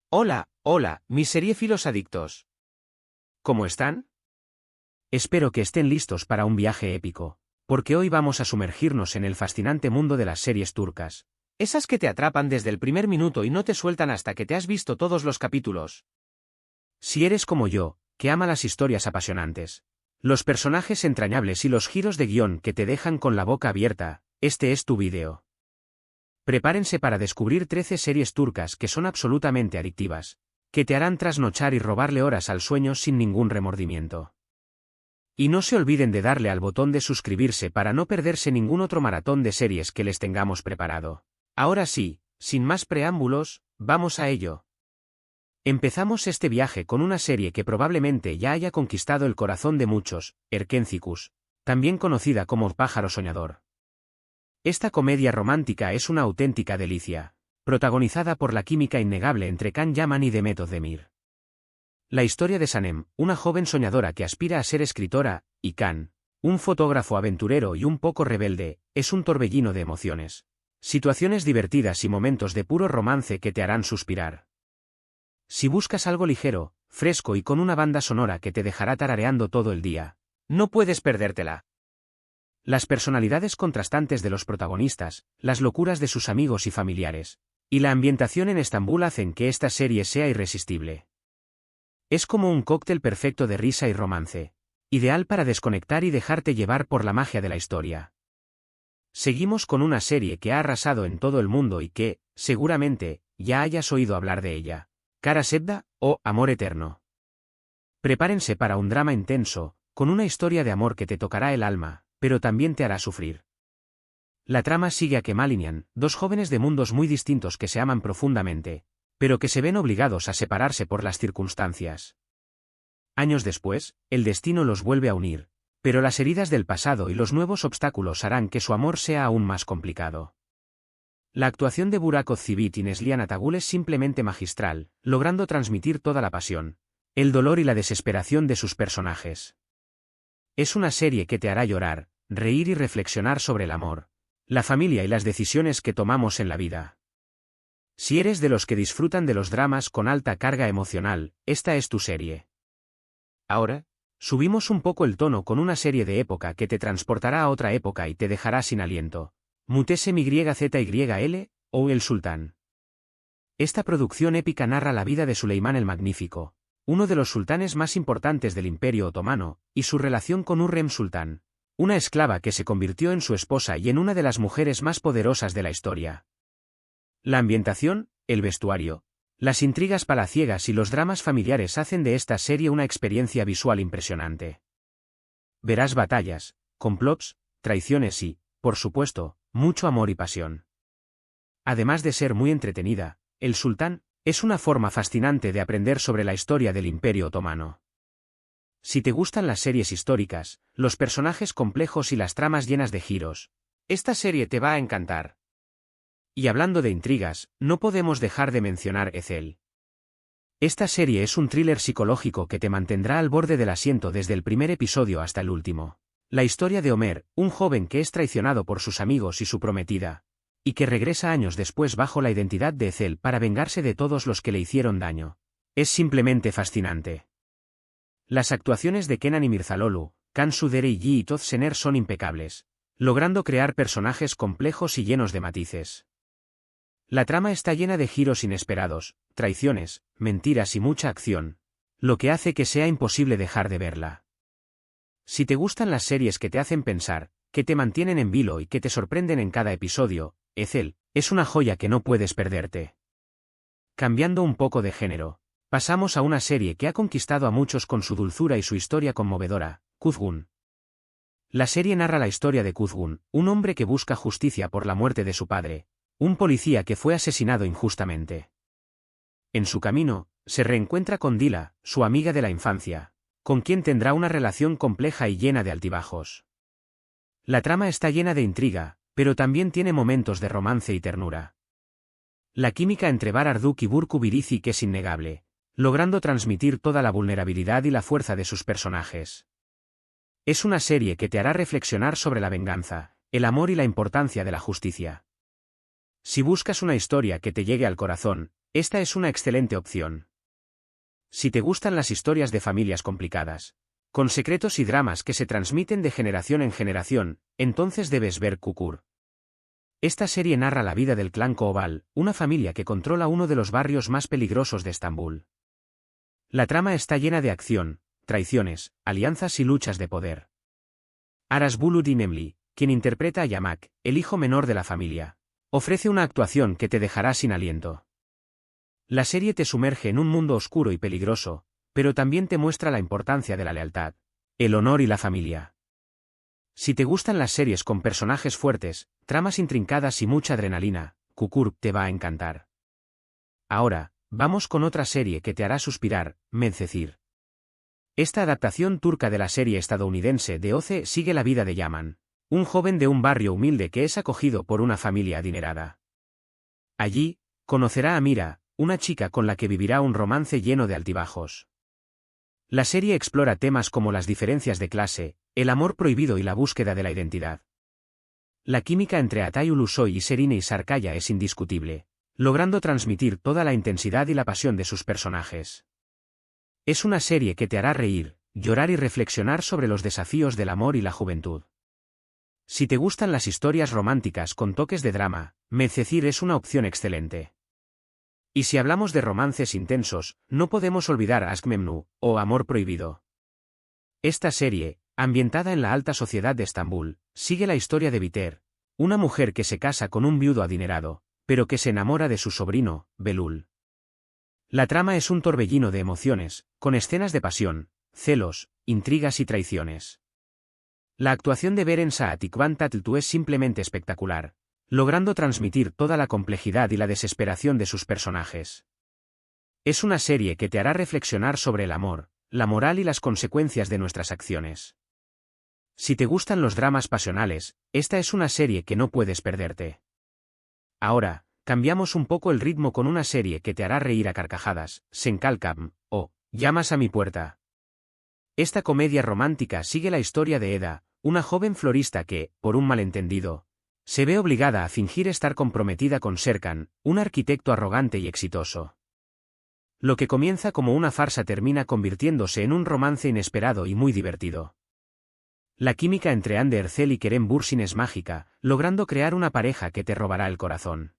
Hola, hola, mis seriéfilos adictos. ¿Cómo están? Espero que estén listos para un viaje épico, porque hoy vamos a sumergirnos en el fascinante mundo de las series turcas. Esas que te atrapan desde el primer minuto y no te sueltan hasta que te has visto todos los capítulos. Si eres como yo, que ama las historias apasionantes, los personajes entrañables y los giros de guión que te dejan con la boca abierta, este es tu vídeo. Prepárense para descubrir 13 series turcas que son absolutamente adictivas, que te harán trasnochar y robarle horas al sueño sin ningún remordimiento. Y no se olviden de darle al botón de suscribirse para no perderse ningún otro maratón de series que les tengamos preparado. Ahora sí, sin más preámbulos, vamos a ello. Empezamos este viaje con una serie que probablemente ya haya conquistado el corazón de muchos, Erkencikus, también conocida como Pájaro Soñador. Esta comedia romántica es una auténtica delicia, protagonizada por la química innegable entre Can Yaman y Demet Özdemir. La historia de Sanem, una joven soñadora que aspira a ser escritora, y Can, un fotógrafo aventurero y un poco rebelde, es un torbellino de emociones, situaciones divertidas y momentos de puro romance que te harán suspirar. Si buscas algo ligero, fresco y con una banda sonora que te dejará tarareando todo el día, no puedes perdértela. Las personalidades contrastantes de los protagonistas, las locuras de sus amigos y familiares, y la ambientación en Estambul hacen que esta serie sea irresistible. Es como un cóctel perfecto de risa y romance, ideal para desconectar y dejarte llevar por la magia de la historia. Seguimos con una serie que ha arrasado en todo el mundo y que, seguramente, ya hayas oído hablar de ella. Kara Sevda, o Amor Eterno. Prepárense para un drama intenso, con una historia de amor que te tocará el alma, pero también te hará sufrir. La trama sigue a Kemal y Nihan, dos jóvenes de mundos muy distintos que se aman profundamente, pero que se ven obligados a separarse por las circunstancias. Años después, el destino los vuelve a unir, pero las heridas del pasado y los nuevos obstáculos harán que su amor sea aún más complicado. La actuación de Burak Özçivit y Neslihan Atagul es simplemente magistral, logrando transmitir toda la pasión, el dolor y la desesperación de sus personajes. Es una serie que te hará llorar, reír y reflexionar sobre el amor, la familia y las decisiones que tomamos en la vida. Si eres de los que disfrutan de los dramas con alta carga emocional, esta es tu serie. Ahora, subimos un poco el tono con una serie de época que te transportará a otra época y te dejará sin aliento. Muhteşem YZYL, o El Sultán. Esta producción épica narra la vida de Süleyman el Magnífico, uno de los sultanes más importantes del Imperio Otomano, y su relación con Hürrem Sultán, una esclava que se convirtió en su esposa y en una de las mujeres más poderosas de la historia. La ambientación, el vestuario, las intrigas palaciegas y los dramas familiares hacen de esta serie una experiencia visual impresionante. Verás batallas, complots, traiciones y, por supuesto, mucho amor y pasión. Además de ser muy entretenida, El Sultán es una forma fascinante de aprender sobre la historia del Imperio Otomano. Si te gustan las series históricas, los personajes complejos y las tramas llenas de giros, esta serie te va a encantar. Y hablando de intrigas, no podemos dejar de mencionar Ezel. Esta serie es un thriller psicológico que te mantendrá al borde del asiento desde el primer episodio hasta el último. La historia de Ömer, un joven que es traicionado por sus amigos y su prometida, y que regresa años después bajo la identidad de Ezel para vengarse de todos los que le hicieron daño, es simplemente fascinante. Las actuaciones de Kenan İmirzalıoğlu, Cansu Dere y Yiğit Özşener son impecables, logrando crear personajes complejos y llenos de matices. La trama está llena de giros inesperados, traiciones, mentiras y mucha acción, lo que hace que sea imposible dejar de verla. Si te gustan las series que te hacen pensar, que te mantienen en vilo y que te sorprenden en cada episodio, Ezel es una joya que no puedes perderte. Cambiando un poco de género, pasamos a una serie que ha conquistado a muchos con su dulzura y su historia conmovedora, Kuzgun. La serie narra la historia de Kuzgun, un hombre que busca justicia por la muerte de su padre, un policía que fue asesinado injustamente. En su camino, se reencuentra con Dila, su amiga de la infancia, con quien tendrá una relación compleja y llena de altibajos. La trama está llena de intriga, pero también tiene momentos de romance y ternura. La química entre Bararduk y Burcu Biricik es innegable, logrando transmitir toda la vulnerabilidad y la fuerza de sus personajes. Es una serie que te hará reflexionar sobre la venganza, el amor y la importancia de la justicia. Si buscas una historia que te llegue al corazón, Esta es una excelente opción. Si te gustan las historias de familias complicadas, con secretos y dramas que se transmiten de generación en generación, entonces debes ver Kukur. Esta serie narra la vida del clan Koval, una familia que controla uno de los barrios más peligrosos de Estambul. La trama está llena de acción, traiciones, alianzas y luchas de poder. Aras Bulut Inemli, quien interpreta a Yamak, el hijo menor de la familia, ofrece una actuación que te dejará sin aliento. La serie te sumerge en un mundo oscuro y peligroso, pero también te muestra la importancia de la lealtad, el honor y la familia. Si te gustan las series con personajes fuertes, tramas intrincadas y mucha adrenalina, Kukur te va a encantar. Ahora, vamos con otra serie que te hará suspirar, Medcezir. Esta adaptación turca de la serie estadounidense de Oce sigue la vida de Yaman, un joven de un barrio humilde que es acogido por una familia adinerada. Allí, conocerá a Mira, una chica con la que vivirá un romance lleno de altibajos. La serie explora temas como las diferencias de clase, el amor prohibido y la búsqueda de la identidad. La química entre Atay Ulusoy y Serine Sarkaya es indiscutible, logrando transmitir toda la intensidad y la pasión de sus personajes. Es una serie que te hará reír, llorar y reflexionar sobre los desafíos del amor y la juventud. Si te gustan las historias románticas con toques de drama, Medcezir es una opción excelente. Y si hablamos de romances intensos, no podemos olvidar Aşk Memnu, o Amor Prohibido. Esta serie, ambientada en la alta sociedad de Estambul, sigue la historia de Biter, una mujer que se casa con un viudo adinerado, pero que se enamora de su sobrino, Belul. La trama es un torbellino de emociones, con escenas de pasión, celos, intrigas y traiciones. La actuación de Beren Saat y Kvan Tatltu es simplemente espectacular, logrando transmitir toda la complejidad y la desesperación de sus personajes. Es una serie que te hará reflexionar sobre el amor, la moral y las consecuencias de nuestras acciones. Si te gustan los dramas pasionales, esta es una serie que no puedes perderte. Ahora, cambiamos un poco el ritmo con una serie que te hará reír a carcajadas, Senkalkam, o Llamas a mi puerta. Esta comedia romántica sigue la historia de Eda, una joven florista que, por un malentendido, se ve obligada a fingir estar comprometida con Serkan, un arquitecto arrogante y exitoso. Lo que comienza como una farsa termina convirtiéndose en un romance inesperado y muy divertido. La química entre Hande Erçel y Kerem Bürsin es mágica, logrando crear una pareja que te robará el corazón.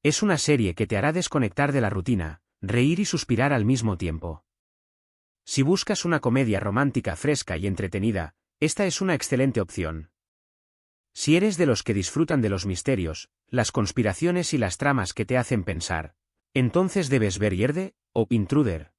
Es una serie que te hará desconectar de la rutina, reír y suspirar al mismo tiempo. Si buscas una comedia romántica fresca y entretenida, esta es una excelente opción. Si eres de los que disfrutan de los misterios, las conspiraciones y las tramas que te hacen pensar, entonces debes ver Yerde, o Intruder.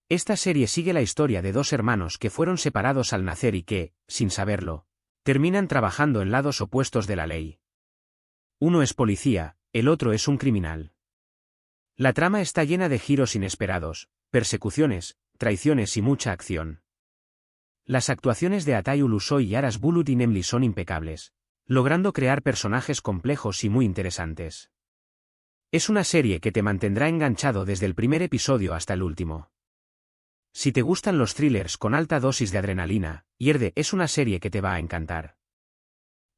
Esta serie sigue la historia de dos hermanos que fueron separados al nacer y que, sin saberlo, terminan trabajando en lados opuestos de la ley. Uno es policía, el otro es un criminal. La trama está llena de giros inesperados, persecuciones, traiciones y mucha acción. Las actuaciones de Atay Ulusoy y Aras Bulut Inemli son impecables, logrando crear personajes complejos y muy interesantes. Es una serie que te mantendrá enganchado desde el primer episodio hasta el último. Si te gustan los thrillers con alta dosis de adrenalina, Yerde es una serie que te va a encantar.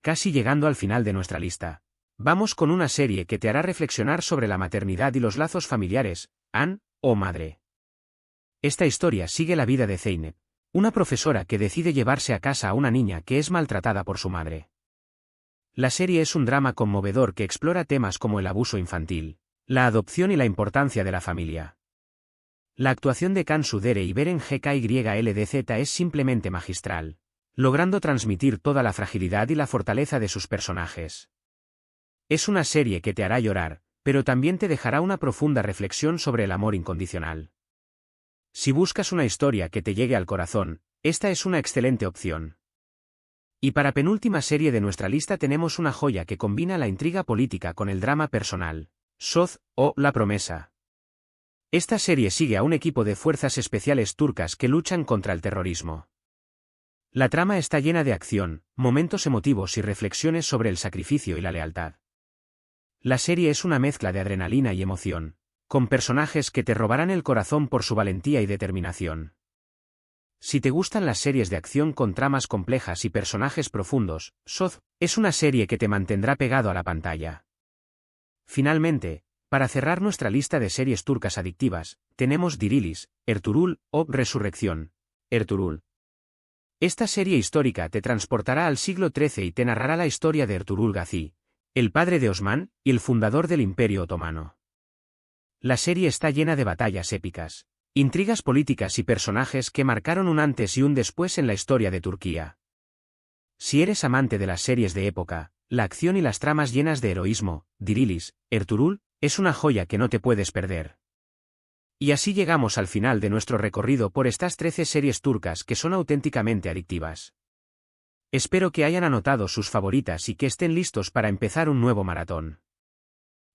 Casi llegando al final de nuestra lista, vamos con una serie que te hará reflexionar sobre la maternidad y los lazos familiares, An, o Madre. Esta historia sigue la vida de Zeynep, una profesora que decide llevarse a casa a una niña que es maltratada por su madre. La serie es un drama conmovedor que explora temas como el abuso infantil, la adopción y la importancia de la familia. La actuación de Cansu Dere y Beren GKYLDZ es simplemente magistral, logrando transmitir toda la fragilidad y la fortaleza de sus personajes. Es una serie que te hará llorar, pero también te dejará una profunda reflexión sobre el amor incondicional. Si buscas una historia que te llegue al corazón, esta es una excelente opción. Y para penúltima serie de nuestra lista tenemos una joya que combina la intriga política con el drama personal, Soz, o La Promesa. Esta serie sigue a un equipo de fuerzas especiales turcas que luchan contra el terrorismo. La trama está llena de acción, momentos emotivos y reflexiones sobre el sacrificio y la lealtad. La serie es una mezcla de adrenalina y emoción, con personajes que te robarán el corazón por su valentía y determinación. Si te gustan las series de acción con tramas complejas y personajes profundos, Soz es una serie que te mantendrá pegado a la pantalla. Finalmente, Para cerrar nuestra lista de series turcas adictivas, tenemos Dirilis, Ertuğrul o Resurrección. Ertuğrul. Esta serie histórica te transportará al siglo XIII y te narrará la historia de Ertuğrul Gazi, el padre de Osman y el fundador del Imperio Otomano. La serie está llena de batallas épicas, intrigas políticas y personajes que marcaron un antes y un después en la historia de Turquía. Si eres amante de las series de época, la acción y las tramas llenas de heroísmo, Dirilis, Ertuğrul, es una joya que no te puedes perder. Y así llegamos al final de nuestro recorrido por estas 13 series turcas que son auténticamente adictivas. Espero que hayan anotado sus favoritas y que estén listos para empezar un nuevo maratón.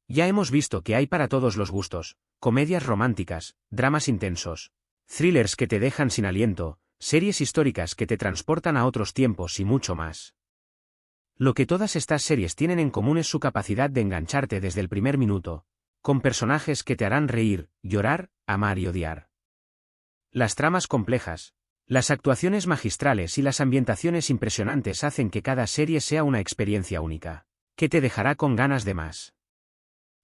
Ya hemos visto que hay para todos los gustos: comedias románticas, dramas intensos, thrillers que te dejan sin aliento, series históricas que te transportan a otros tiempos y mucho más. Lo que todas estas series tienen en común es su capacidad de engancharte desde el primer minuto, con personajes que te harán reír, llorar, amar y odiar. Las tramas complejas, las actuaciones magistrales y las ambientaciones impresionantes hacen que cada serie sea una experiencia única, que te dejará con ganas de más.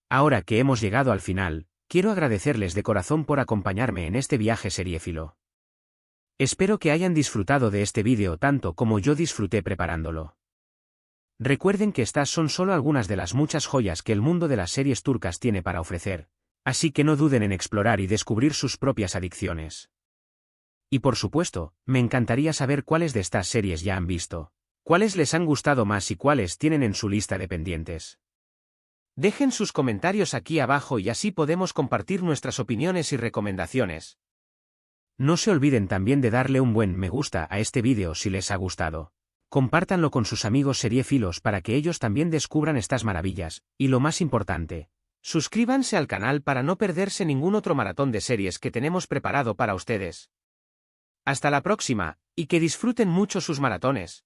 Ahora que hemos llegado al final, quiero agradecerles de corazón por acompañarme en este viaje seriéfilo. Espero que hayan disfrutado de este vídeo tanto como yo disfruté preparándolo. Recuerden que estas son solo algunas de las muchas joyas que el mundo de las series turcas tiene para ofrecer, así que no duden en explorar y descubrir sus propias adicciones. Y por supuesto, me encantaría saber cuáles de estas series ya han visto, cuáles les han gustado más y cuáles tienen en su lista de pendientes. Dejen sus comentarios aquí abajo y así podemos compartir nuestras opiniones y recomendaciones. No se olviden también de darle un buen me gusta a este vídeo si les ha gustado. Compártanlo con sus amigos seriéfilos para que ellos también descubran estas maravillas, y lo más importante, suscríbanse al canal para no perderse ningún otro maratón de series que tenemos preparado para ustedes. Hasta la próxima, y que disfruten mucho sus maratones.